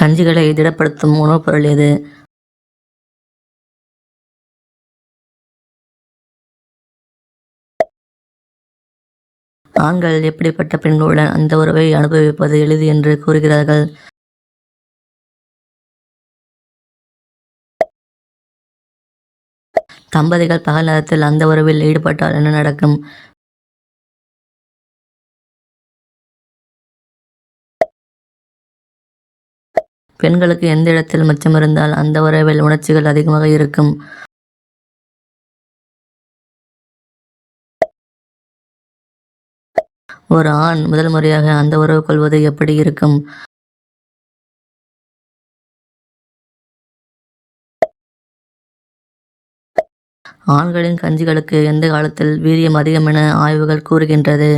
கஞ்சிகளை திடப்படுத்தும் உணவுப் பொருள் எது? ஆண்கள் எப்படிப்பட்ட பெண்களுடன் அந்த உறவை அனுபவிப்பது எளிது என்று கூறுகிறார்கள்? தம்பதிகள் பகல் நேரத்தில் அந்த உறவில் ஈடுபட்டால் என்ன நடக்கும்? பெண்களுக்கு எந்த இடத்தில் மிச்சம் இருந்தால் அந்த உறவில் உணர்ச்சிகள் அதிகமாக இருக்கும்? ஒரு ஆண் முதல் முறையாக அந்த உறவு கொள்வது எப்படி இருக்கும்? ஆண்களின் கஞ்சிகளுக்கு எந்த காலத்தில் வீரியம் அதிகம் என ஆய்வுகள் கூறுகின்றது?